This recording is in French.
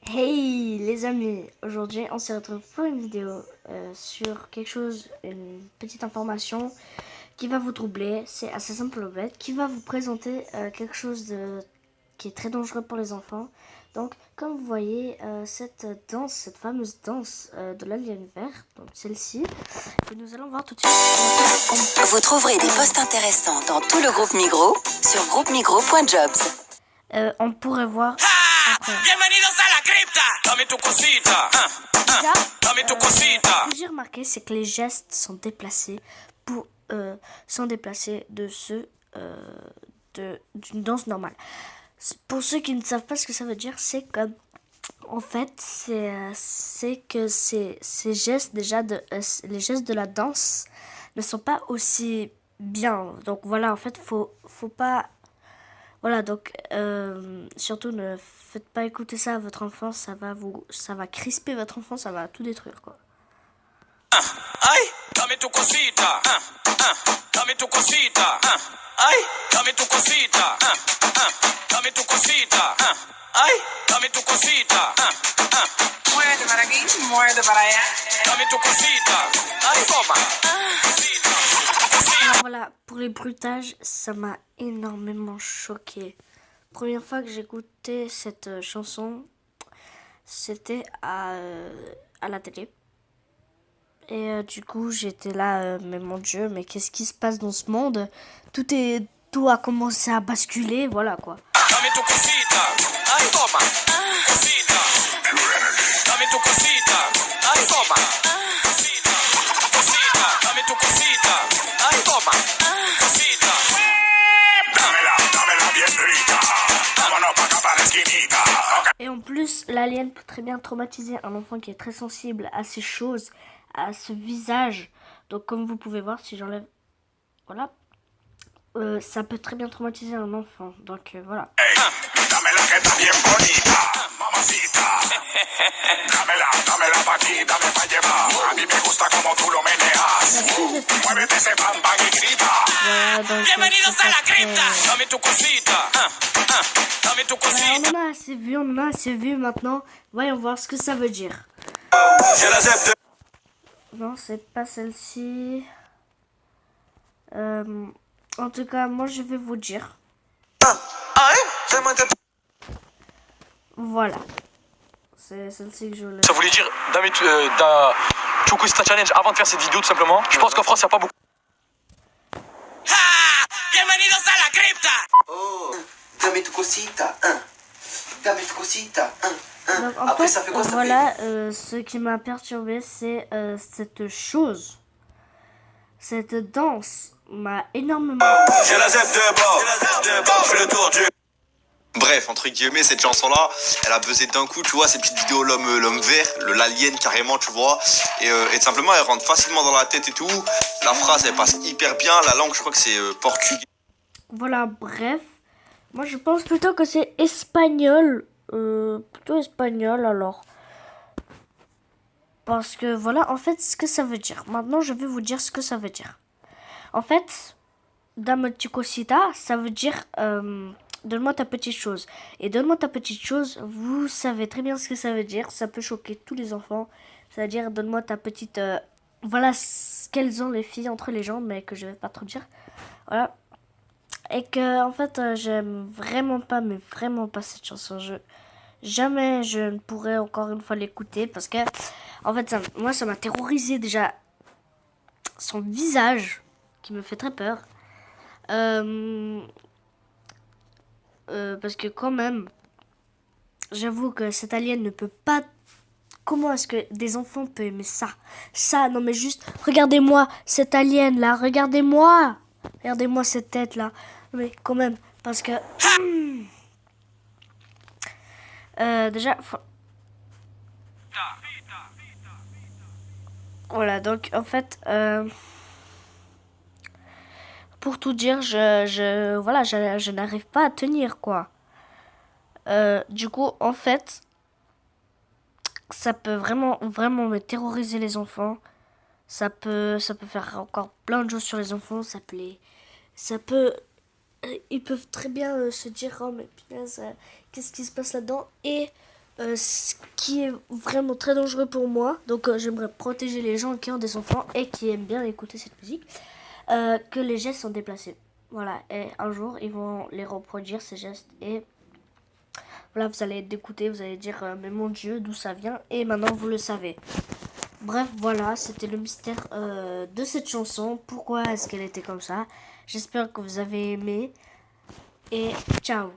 Hey les amis, aujourd'hui on se retrouve pour une vidéo sur quelque chose, une petite information qui va vous troubler. C'est assez simple au fait, qui va vous présenter quelque chose qui est très dangereux pour les enfants. Donc comme vous voyez cette danse, cette fameuse danse de l'alien vert, donc celle-ci, que nous allons voir tout de suite. Vous trouverez des posts intéressants dans tout le groupe Migros sur groupemigros.jobs. On pourrait voir après. Bienvenidos a la cripta. Dame tu cosita. Déjà, Dame tu cosita. ce que j'ai remarqué, c'est que les gestes sont déplacés de ceux d'une danse normale. Pour ceux qui ne savent pas ce que ça veut dire, c'est que en fait, c'est que ces gestes déjà les gestes de la danse ne sont pas aussi bien. Donc voilà, en fait, faut pas. Voilà, donc surtout ne faites pas écouter ça à votre enfant, ça va crisper votre enfant, ça va tout détruire quoi. Ay, dame tu cosita. Dame tu cosita. Ay, dame tu cosita. Dame tu cosita. Ay, dame tu cosita. Muévete para aquí, muévete para allá. Dame tu cosita. Ay, toma. Alors voilà, pour les bruitages, ça m'a énormément choqué. Première fois que j'écoutais cette chanson, c'était à la télé. Et du coup, j'étais là, mais mon Dieu, mais qu'est-ce qui se passe dans ce monde? Tout a commencé à basculer, voilà quoi. Dame tu cosita. Ay, toma. Cosita. Dame tu cosita. Ay, toma. Cosita. Cosita. Dame tu cosita. Ay, toma. Cosita. Dámela bien rica. Vámonos pa' acá para la esquinita. Et en plus, l'alien peut très bien traumatiser un enfant qui est très sensible à ces choses, à ce visage. Donc comme vous pouvez voir, si j'enlève... Voilà. Ça peut très bien traumatiser un enfant. Donc voilà. Dámela que está bien bonita, mamacita. Dámela pa' aquí, dame pa' llevar. A mí me gusta como tú lo meneas. Muévete ese bam bam y grita. Voilà, donc, Bienvenidos a la cripta. Dame tu cosita. Dame tu voilà, cosita. on en a assez vu maintenant. Voyons voir ce que ça veut dire. J'ai la zep de... Non, c'est pas celle-ci. En tout cas, moi je vais vous dire. Voilà. C'est celle-ci que je voulais. Ça voulait dire Chukwista Challenge avant de faire cette vidéo tout simplement. Je pense qu'en France il n'y a pas beaucoup. Bienvenidos a la cripta. Oh, dame tu cosita, dame tu cosita, Donc, en Après, fait, ça fait quoi, ça voilà, ce qui m'a perturbé, c'est cette chose. Cette danse m'a énormément... J'ai la zep de bord. Je fais le tour du... Bref, entre guillemets, cette chanson-là, elle a buzzé d'un coup, tu vois, cette petite vidéo l'homme vert, l'alien carrément, tu vois, et tout simplement, elle rentre facilement dans la tête et tout. La phrase, elle passe hyper bien. La langue, je crois que c'est portugais. Voilà, bref. Moi, je pense plutôt que c'est espagnol. Plutôt espagnol, alors. Parce que, voilà, en fait, ce que ça veut dire. Maintenant, je vais vous dire ce que ça veut dire. En fait, dame tu cosita, ça veut dire... donne-moi ta petite chose. Et donne-moi ta petite chose, vous savez très bien ce que ça veut dire. Ça peut choquer tous les enfants. C'est-à-dire, donne-moi ta petite... voilà ce qu'elles ont les filles entre les jambes, mais que je vais pas trop dire. Voilà. Et que, en fait, j'aime vraiment pas, mais vraiment pas cette chanson. Jamais je ne pourrais encore une fois l'écouter. Parce que, en fait, moi, ça m'a terrorisé déjà. Son visage, qui me fait très peur. Parce que quand même, j'avoue que cet alien ne peut pas... Comment est-ce que des enfants peuvent aimer ça? Ça, non mais juste, regardez-moi cet alien là, regardez-moi. Regardez-moi cette tête là. Mais quand même, parce que... déjà... Voilà, donc en fait... Pour tout dire, voilà, je n'arrive pas à tenir, quoi. Du coup, en fait, ça peut vraiment me terroriser les enfants. Ça peut faire encore plein de choses sur les enfants. Ils peuvent très bien se dire, oh mais punaise, qu'est-ce qui se passe là-dedans? Et ce qui est vraiment très dangereux pour moi. Donc j'aimerais protéger les gens qui ont des enfants et qui aiment bien écouter cette musique. Que les gestes sont déplacés. Voilà, et un jour ils vont les reproduire ces gestes et voilà, vous allez être dégoûté, vous allez dire mais mon Dieu, d'où ça vient? Et maintenant vous le savez. Bref, voilà, c'était le mystère de cette chanson. Pourquoi est-ce qu'elle était comme ça? J'espère que vous avez aimé et ciao.